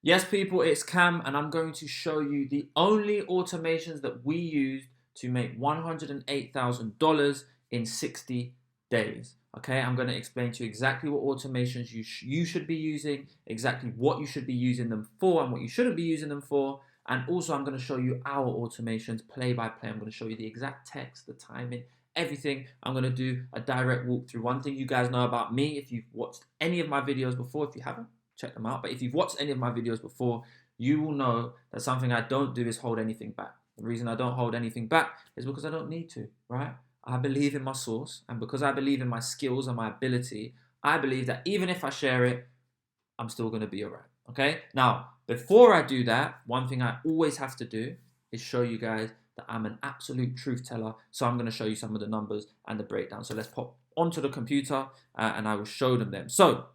Yes, people, it's Cam, and I'm going to show you the only automations that we used to make $108,000 in 60 days. Okay, I'm going to explain to you exactly what automations you should be using, exactly what you should be using them for, and what you shouldn't be using them for. And also, I'm going to show you our automations play by play. I'm going to show you the exact text, the timing, everything. I'm going to do a direct walkthrough. One thing you guys know about me, if you've watched any of my videos before, if you haven't, check them out. But if you've watched any of my videos before, you will know that something I don't do is hold anything back. The reason I don't hold anything back is because I don't need to, right? I believe in my source, and because I believe in my skills and my ability, I believe that even if I share it, I'm still going to be all right. Okay? Now, before I do that, one thing I always have to do is show you guys that I'm an absolute truth teller. So I'm going to show you some of the numbers and the breakdown. So let's pop onto the computer and I will show them. So,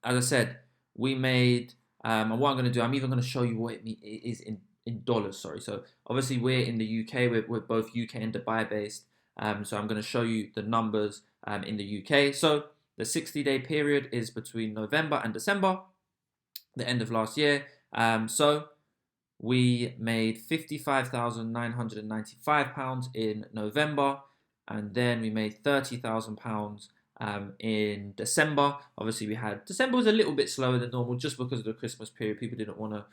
as I said, we made, and what I'm going to do, I'm even going to show you what it is in dollars. Sorry. So obviously we're in the UK. We're both UK and Dubai based. So I'm going to show you the numbers in the UK. So the 60-day period is between November and December, the end of last year. So we made £55,995 in November, and then we made £30,000 in December. Obviously, we had December was a little bit slower than normal just because of the Christmas period. People didn't want to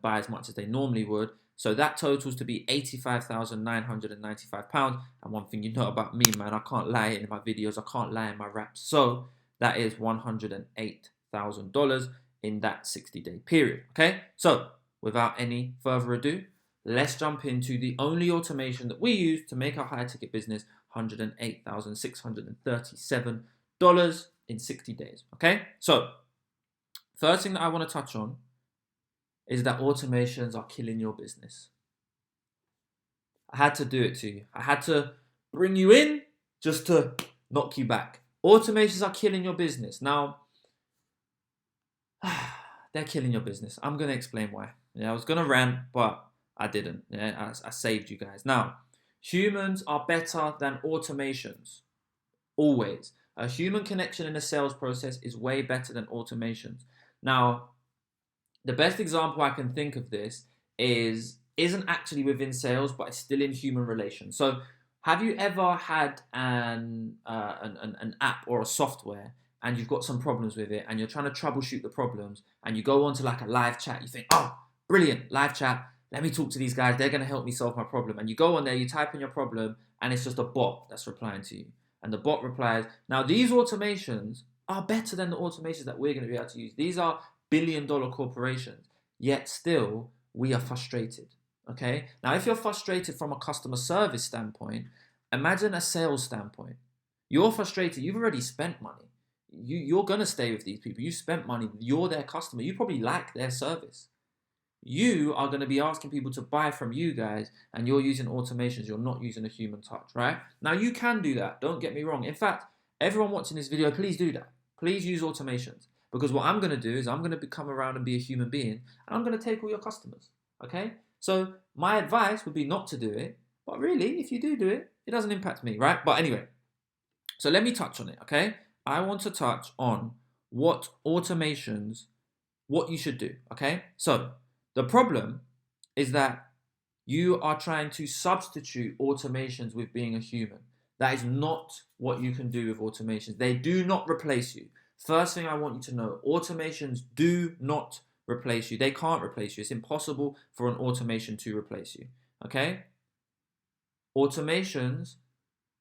buy as much as they normally would. So that totals to be £85,995. And one thing you know about me, man, I can't lie in my videos, I can't lie in my raps. So that is $108,000 in that 60-day period. Okay, so without any further ado, let's jump into the only automation that we use to make our high ticket business $108,637 in 60 days. Okay, so first thing that I want to touch on is that automations are killing your business. I had to do it to you. I had to bring you in just to knock you back. Automations are killing your business. Now, they're killing your business. I'm going to explain why. Yeah, I was going to rant, but I didn't. Yeah, I saved you guys. Now, humans are better than automations. Always. A human connection in a sales process is way better than automations. Now, the best example I can think of this isn't actually within sales, but it's still in human relations. So, have you ever had an app or a software and you've got some problems with it and you're trying to troubleshoot the problems and you go onto like a live chat? You think, oh, brilliant, live chat. Let me talk to these guys. They're going to help me solve my problem. And you go on there, you type in your problem, and it's just a bot that's replying to you. And the bot replies. Now, these automations are better than the automations that we're going to be able to use. These are billion-dollar corporations. Yet still, we are frustrated. Okay? Now, if you're frustrated from a customer service standpoint, imagine a sales standpoint. You're frustrated. You've already spent money. You're going to stay with these people. You spent money. You're their customer. You probably like their service. You are going to be asking people to buy from you guys, and you're using automations. You're not using a human touch, right? Now, you can do that. Don't get me wrong. In fact, everyone watching this video, please do that. Please use automations. Because what I'm going to do is I'm going to come around and be a human being, and I'm going to take all your customers. Okay? So my advice would be not to do it. But really, if you do it, it doesn't impact me, right? But anyway, so let me touch on it, okay? I want to touch on what automations, what you should do, okay? So the problem is that you are trying to substitute automations with being a human. That is not what you can do with automations. They do not replace you. First thing I want you to know, automations do not replace you. They can't replace you. It's impossible for an automation to replace you. Okay? Automations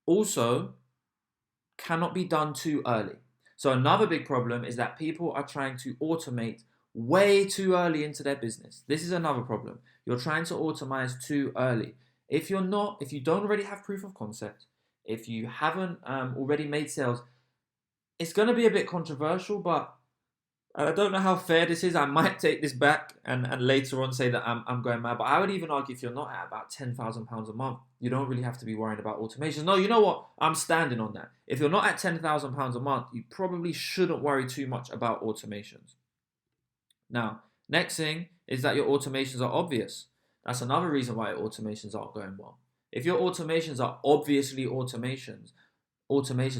also cannot be done too early. So another big problem is that people are trying to automate way too early into their business. This is another problem. You're trying to automate too early. If you don't already have proof of concept, if you haven't already made sales, it's going to be a bit controversial, but I don't know how fair this is. I might take this back and later on say that I'm going mad. But I would even argue if you're not at about £10,000 a month, you don't really have to be worrying about automations. No, you know what? I'm standing on that. If you're not at £10,000 a month, you probably shouldn't worry too much about automations. Now, next thing is that your automations are obvious. That's another reason why your automations aren't going well. If your automations are obviously automations,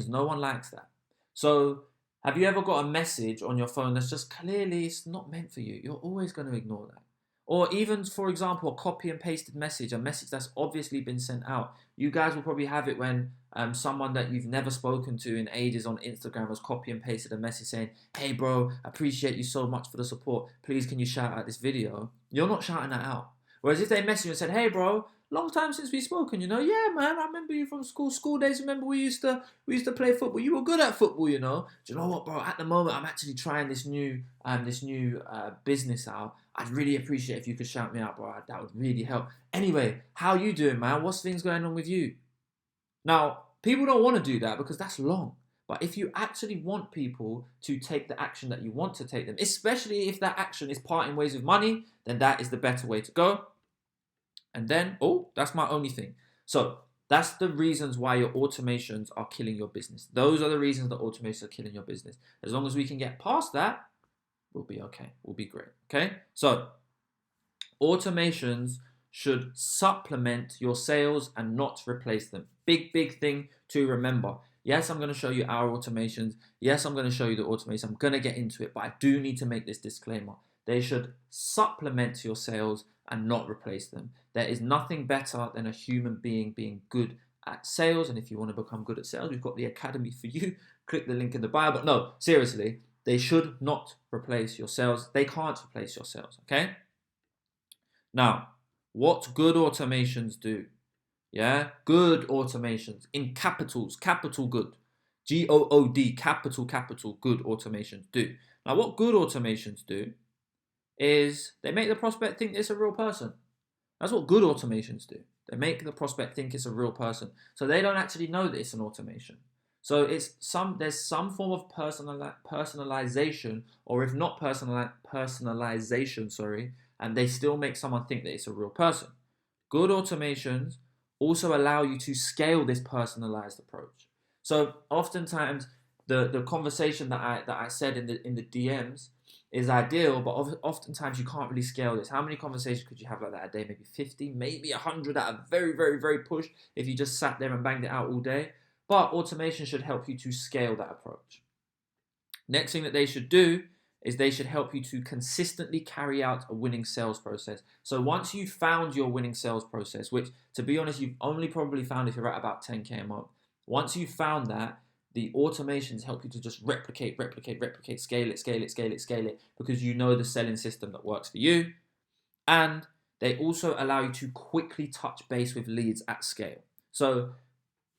no one likes that. So Have you ever got a message on your phone that's just clearly it's not meant for you? You're always going to ignore that. Or even, for example, a copy and pasted message, a message that's obviously been sent out. You guys will probably have it when someone that you've never spoken to in ages on Instagram has copy and pasted a message saying, "Hey bro, appreciate you so much for the support. Please can you shout out this video?" You're not shouting that out. Whereas if they message you and said, "Hey bro, long time since we've spoken, yeah man, I remember you from school days. Remember we used to play football. You were good at football. Do you know what, bro? At the moment, I'm actually trying this new business out. I'd really appreciate if you could shout me out, bro. That would really help. Anyway, how you doing, man? What's things going on with you?" Now, people don't want to do that because that's long. But if you actually want people to take the action that you want to take them, especially if that action is parting ways with money, then that is the better way to go. And then, oh, that's my only thing. So that's the reasons why your automations are killing your business. Those are the reasons that automations are killing your business. As long as we can get past that, we'll be okay. We'll be great. Okay. So automations should supplement your sales and not replace them. Big thing to remember. Yes, I'm going to show you our automations. Yes, I'm going to show you the automation. I'm going to get into it, but I do need to make this disclaimer. They should supplement your sales and not replace them. There is nothing better than a human being being good at sales. And if you want to become good at sales, we've got the academy for you. Click the link in the bio. But no, seriously, they should not replace your sales. They can't replace your sales, okay? Now, what good automations do? Yeah, good automations in capitals, capital good. GOOD, capital good automations do. Now, what good automations do is they make the prospect think it's a real person. That's what good automations do. They make the prospect think it's a real person. So they don't actually know that it's an automation. So there's some form of personalization, or if not personalization, sorry, and they still make someone think that it's a real person. Good automations also allow you to scale this personalized approach. So oftentimes the conversation that I said in the DMs is ideal, but oftentimes you can't really scale this. How many conversations could you have like that a day? Maybe 50, maybe 100 at a very push if you just sat there and banged it out all day. But automation should help you to scale that approach. Next thing that they should do is they should help you to consistently carry out a winning sales process. So once you've found your winning sales process, which to be honest, you've only probably found if you're at about 10K a month. Once you've found that, the automations help you to just replicate, scale it, because you know the selling system that works for you. And they also allow you to quickly touch base with leads at scale. So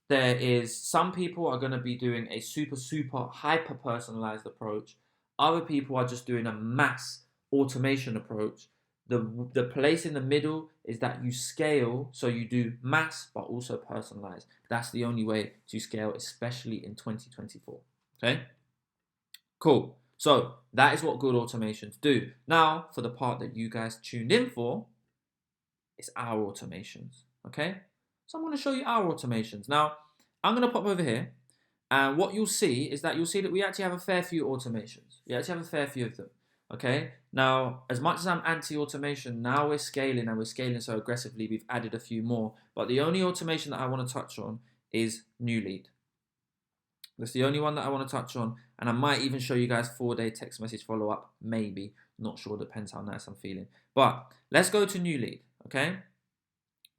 there is some people are going to be doing a super hyper personalized approach. Other people are just doing a mass automation approach. The place in the middle is that you scale, so you do mass but also personalized. That's the only way to scale, especially in 2024. Okay? Cool. So that is what good automations do. Now, for the part that you guys tuned in for, it's our automations. Okay? So I'm going to show you our automations. Now, I'm going to pop over here. And what you'll see is that we actually have a fair few automations. We actually have a fair few of them. Okay. Now, as much as I'm anti-automation, now we're scaling and we're scaling so aggressively, we've added a few more. But the only automation that I want to touch on is New Lead. That's the only one that I want to touch on. And I might even show you guys 4-day text message follow-up. Maybe. Not sure. Depends how nice I'm feeling. But let's go to New Lead. Okay.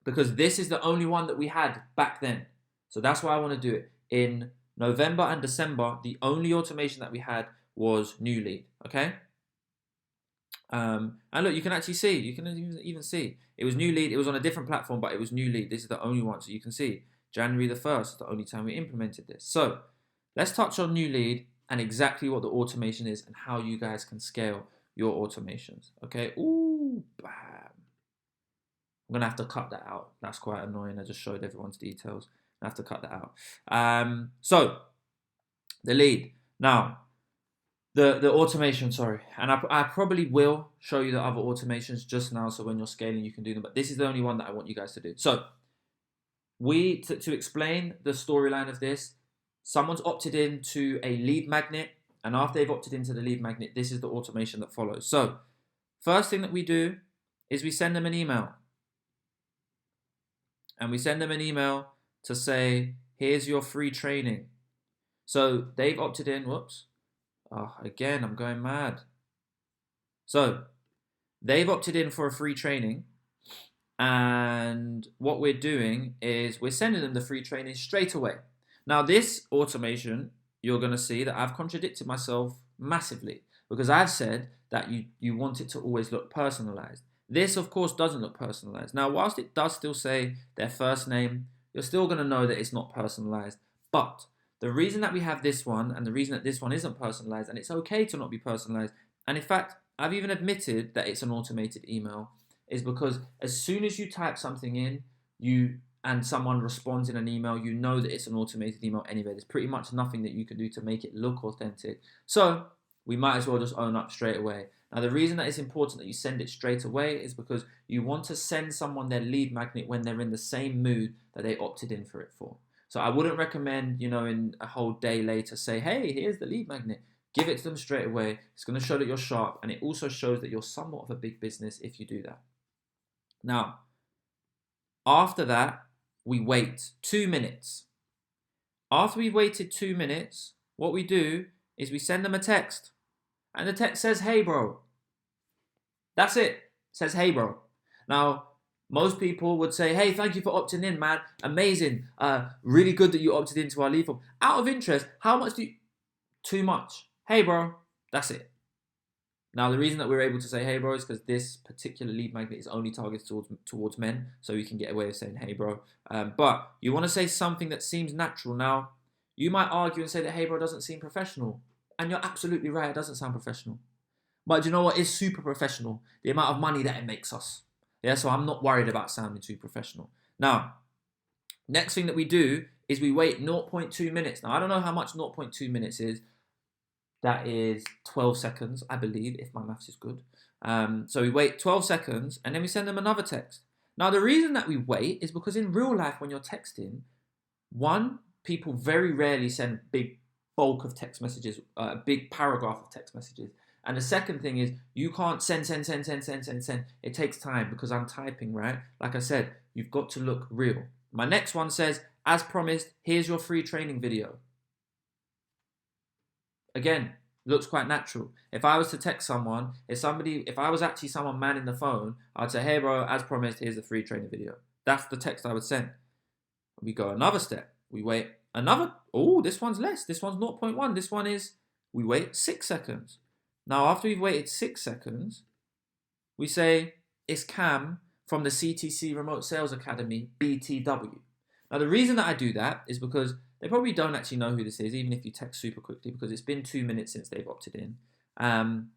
Because this is the only one that we had back then. So that's why I want to do it. In November and December, the only automation that we had was New Lead, okay? And look, you can actually see, you can even see, it was New Lead, it was on a different platform, but it was New Lead. This is the only one, so you can see, January the 1st is the only time we implemented this. So, let's touch on New Lead and exactly what the automation is and how you guys can scale your automations, okay? Ooh, bam. I'm going to have to cut that out. That's quite annoying. I just showed everyone's details. I have to cut that out. So the lead. Now, the automation, sorry. And I probably will show you the other automations just now, so when you're scaling, you can do them. But this is the only one that I want you guys to do. So to explain the storyline of this, someone's opted into a lead magnet. And after they've opted into the lead magnet, this is the automation that follows. So first thing that we do is we send them an email. And we send them an email to say, here's your free training. So they've opted in, Oh, again, I'm going mad. So they've opted in for a free training. And what we're doing is we're sending them the free training straight away. Now, this automation, you're going to see that I've contradicted myself massively because I've said that you want it to always look personalized. This, of course, doesn't look personalized. Now, whilst it does still say their first name, you're still going to know that it's not personalized. But the reason that we have this one and the reason that this one isn't personalized, and it's okay to not be personalized, and in fact, I've even admitted that it's an automated email, is because as soon as you type something in, and someone responds in an email, you know that it's an automated email anyway. There's pretty much nothing that you can do to make it look authentic. So we might as well just own up straight away. Now, the reason that it's important that you send it straight away is because you want to send someone their lead magnet when they're in the same mood that they opted in for it for. So I wouldn't recommend, in a whole day later, say, hey, here's the lead magnet. Give it to them straight away. It's going to show that you're sharp, and it also shows that you're somewhat of a big business if you do that. Now, after that, we wait 2 minutes. After we've waited 2 minutes, what we do is we send them a text. And the text says, hey, bro. That's it. It says, hey, bro. Now, most people would say, hey, thank you for opting in, man. Amazing. Really good that you opted into our lead form. Out of interest, how much do you... Too much. Hey, bro. That's it. Now, the reason that we're able to say hey, bro, is because this particular lead magnet is only targeted towards men, so we can get away with saying hey, bro. But you want to say something that seems natural. Now, you might argue and say that hey, bro doesn't seem professional. And you're absolutely right, it doesn't sound professional. But do you know what is super professional? The amount of money that it makes us. Yeah, so I'm not worried about sounding too professional. Now, next thing that we do is we wait 0.2 minutes. Now, I don't know how much 0.2 minutes is. That is 12 seconds, I believe, if my maths is good. So we wait 12 seconds, and then we send them another text. Now, the reason that we wait is because in real life, when you're texting, one, people very rarely send big bulk of text messages, a big paragraph of text messages. And the second thing is you can't send. It takes time because I'm typing, right? Like I said, you've got to look real. My next one says, as promised, here's your free training video. Again, looks quite natural. If I was to text someone, if I was actually someone manning the phone, I'd say, hey bro, as promised, here's the free training video. That's the text I would send. We go another step. We wait another, this one's less. This one's 0.1. This one is, we wait 6 seconds. Now, after we've waited 6 seconds, we say, it's Cam from the CTC Remote Sales Academy, BTW. Now, the reason that I do that is because they probably don't actually know who this is, even if you text super quickly, because it's been 2 minutes since they've opted in. And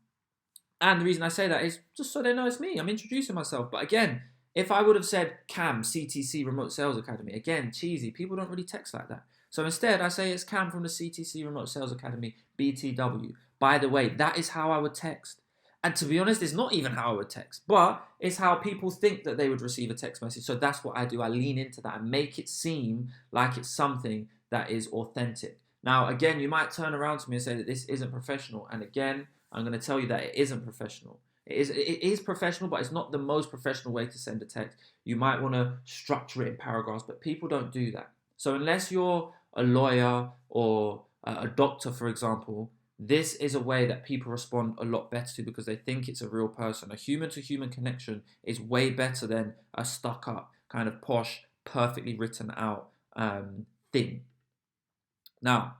the reason I say that is just so they know it's me. I'm introducing myself. But again, if I would have said Cam, CTC Remote Sales Academy, again, cheesy. People don't really text like that. So instead, I say it's Cam from the CTC Remote Sales Academy, BTW. By the way, that is how I would text. And to be honest, it's not even how I would text, but it's how people think that they would receive a text message. So that's what I do. I lean into that and make it seem like it's something that is authentic. Now, again, you might turn around to me and say that this isn't professional. And again, I'm going to tell you that it isn't professional. It is professional, but it's not the most professional way to send a text. You might want to structure it in paragraphs, but people don't do that. So unless you're a lawyer or a doctor, for example, this is a way that people respond a lot better to because they think it's a real person. A human-to-human connection is way better than a stuck-up, kind of posh, perfectly written out thing. Now,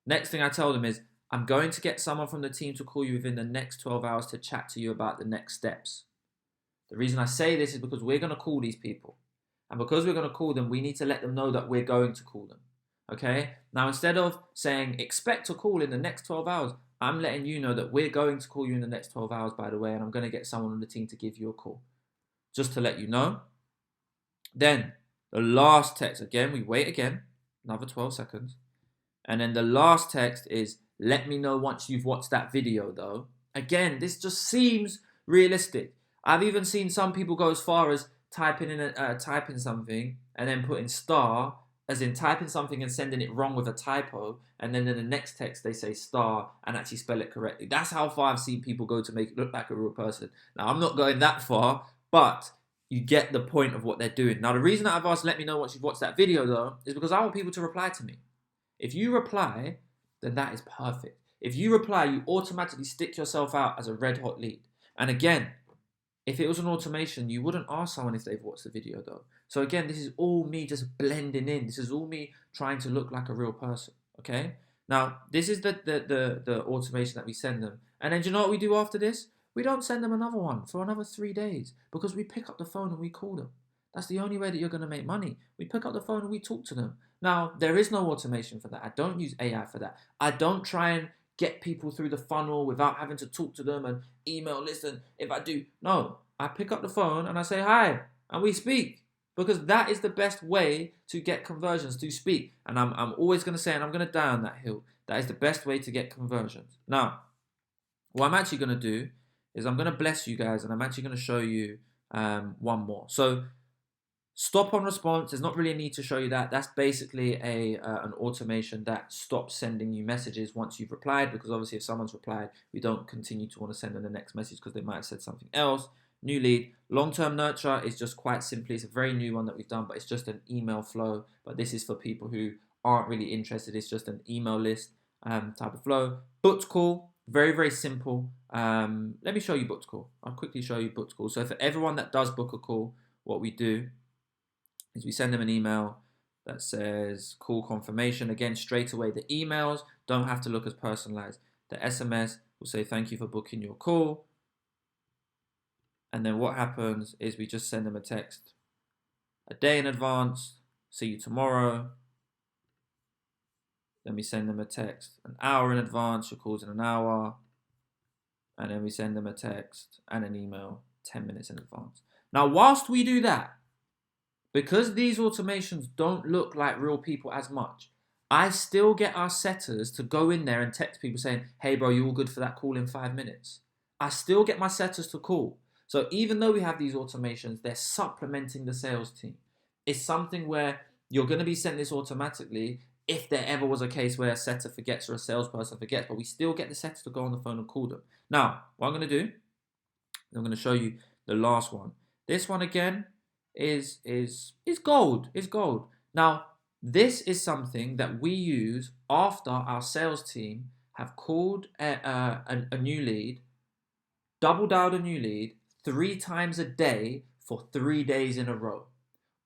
next thing I tell them is, I'm going to get someone from the team to call you within the next 12 hours to chat to you about the next steps. The reason I say this is because we're going to call these people. And because we're going to call them, we need to let them know that we're going to call them. Okay? Now, instead of saying, expect a call in the next 12 hours, I'm letting you know that we're going to call you in the next 12 hours, by the way, and I'm going to get someone on the team to give you a call. Just to let you know. Then, the last text, again, we wait again, another 12 seconds. And then the last text is, let me know once you've watched that video, though. Again, this just seems realistic. I've even seen some people go as far as typing something and then putting star, as in typing something and sending it wrong with a typo, and then in the next text they say star and actually spell it correctly. That's how far I've seen people go to make it look like a real person. Now, I'm not going that far, but you get the point of what they're doing. Now, the reason that I've asked let me know once you've watched that video, though, is because I want people to reply to me. If you reply, then that is perfect. If you reply, you automatically stick yourself out as a red hot lead. And again, if it was an automation, you wouldn't ask someone if they've watched the video though. So again, this is all me just blending in. This is all me trying to look like a real person, okay? Now, this is the automation that we send them. And then do you know what we do after this? We don't send them another one for another 3 days because we pick up the phone and we call them. That's the only way that you're going to make money. We pick up the phone and we talk to them. Now, there is no automation for that. I don't use AI for that. I don't try and get people through the funnel without having to talk to them and email, listen, if I do. No, I pick up the phone and I say hi and we speak because that is the best way to get conversions, to speak. And I'm always going to say, and I'm going to die on that hill, that is the best way to get conversions. Now, what I'm actually going to do is I'm going to bless you guys and I'm actually going to show you one more. So stop on response. There's not really a need to show you that. That's basically an automation that stops sending you messages once you've replied, because obviously if someone's replied, we don't continue to want to send them the next message because they might have said something else. New lead. Long-term nurture is just quite simply, it's a very new one that we've done, but it's just an email flow. But this is for people who aren't really interested. It's just an email list type of flow. Booked call. Very, very simple. Let me show you booked call. I'll quickly show you booked call. So for everyone that does book a call, what we do is we send them an email that says call confirmation. Again, straight away, the emails don't have to look as personalized. The SMS will say thank you for booking your call. And then what happens is we just send them a text a day in advance. See you tomorrow. Then we send them a text an hour in advance. Your call's in an hour. And then we send them a text and an email 10 minutes in advance. Now, whilst we do that, because these automations don't look like real people as much, I still get our setters to go in there and text people saying, hey bro, you all good for that call in 5 minutes? I still get my setters to call. So even though we have these automations, they're supplementing the sales team. It's something where you're going to be sent this automatically if there ever was a case where a setter forgets or a salesperson forgets, but we still get the setter to go on the phone and call them. Now, what I'm going to do, I'm going to show you the last one. This one again is gold. It's gold. Now, this is something that we use after our sales team have called a new lead, double dialed a new lead 3 times a day for 3 days in a row.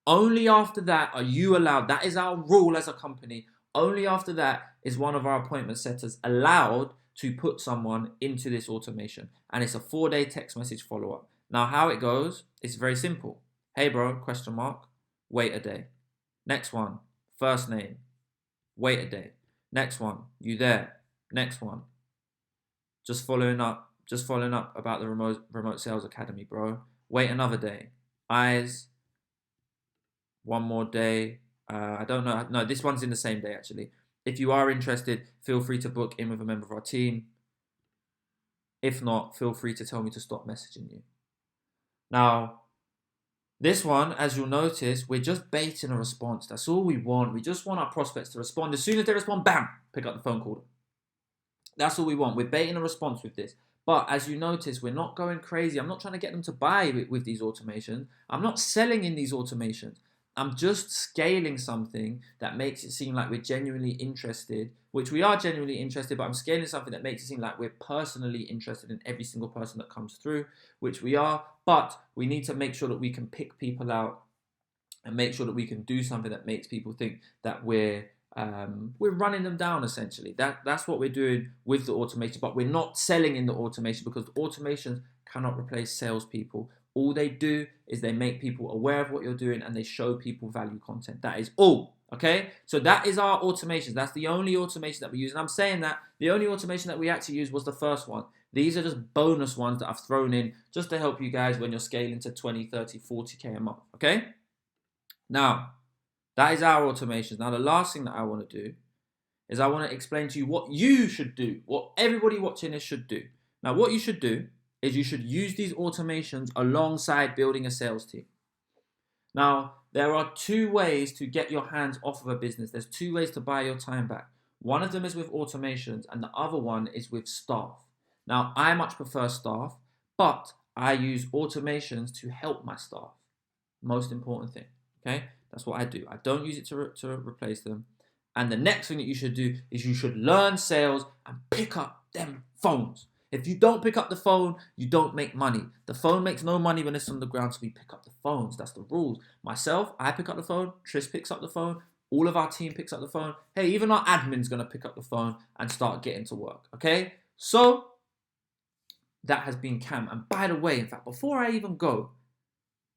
Only after that are you allowed. That is our rule as a company. Only after that is one of our appointment setters allowed to put someone into this automation. And it's a 4-day text message follow-up. Now, how it goes is very simple. Hey, bro, question mark, wait a day. Next one, first name, wait a day. Next one, you there. Next one, just following up about the remote sales academy, bro. Wait another day. Eyes, one more day. I don't know. No, this one's in the same day, actually. If you are interested, feel free to book in with a member of our team. If not, feel free to tell me to stop messaging you. Now, this one, as you'll notice, we're just baiting a response. That's all we want. We just want our prospects to respond. As soon as they respond, bam, pick up the phone call. That's all we want. We're baiting a response with this. But as you notice, we're not going crazy. I'm not trying to get them to buy with these automations. I'm not selling in these automations. I'm just scaling something that makes it seem like we're genuinely interested, which we are genuinely interested, but I'm scaling something that makes it seem like we're personally interested in every single person that comes through, which we are, but we need to make sure that we can pick people out and make sure that we can do something that makes people think that we're running them down, essentially. That's what we're doing with the automation, but we're not selling in the automation because the automations cannot replace salespeople. All they do is they make people aware of what you're doing and they show people value content. That is all, okay? So that is our automations. That's the only automation that we use. And I'm saying that the only automation that we actually used was the first one. These are just bonus ones that I've thrown in just to help you guys when you're scaling to 20, 30, 40K a month, okay? Now, that is our automations. Now, the last thing that I want to do is I want to explain to you what you should do, what everybody watching this should do. Now, what you should do is you should use these automations alongside building a sales team. Now, there are 2 ways to get your hands off of a business. There's 2 ways to buy your time back. One of them is with automations and the other one is with staff. Now, I much prefer staff, but I use automations to help my staff. Most important thing, okay? That's what I do. I don't use it to replace them. And the next thing that you should do is you should learn sales and pick up them phones. If you don't pick up the phone, you don't make money. The phone makes no money when it's on the ground, so we pick up the phones. That's the rules. Myself, I pick up the phone. Tris picks up the phone. All of our team picks up the phone. Hey, even our admin's going to pick up the phone and start getting to work, okay? So, that has been Cam. And by the way, in fact, before I even go,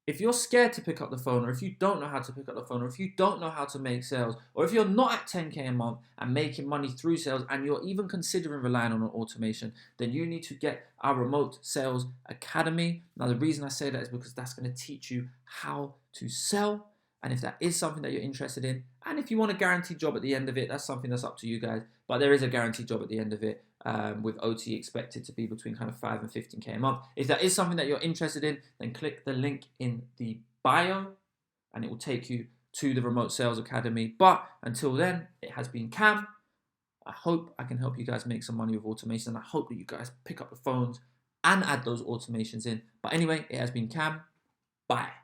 if you're scared to pick up the phone, or if you don't know how to pick up the phone, or if you don't know how to make sales, or if you're not at 10K a month and making money through sales, and you're even considering relying on an automation, then you need to get our Remote Sales Academy. Now, the reason I say that is because that's going to teach you how to sell. And if that is something that you're interested in, and if you want a guaranteed job at the end of it, that's something that's up to you guys. But there is a guaranteed job at the end of it, with OT expected to be between kind of 5 and 15K a month. If that is something that you're interested in, then click the link in the bio and it will take you to the Remote Sales Academy. But until then, it has been Cam. I hope I can help you guys make some money with automation, and I hope that you guys pick up the phones and add those automations in. But anyway, it has been Cam. Bye.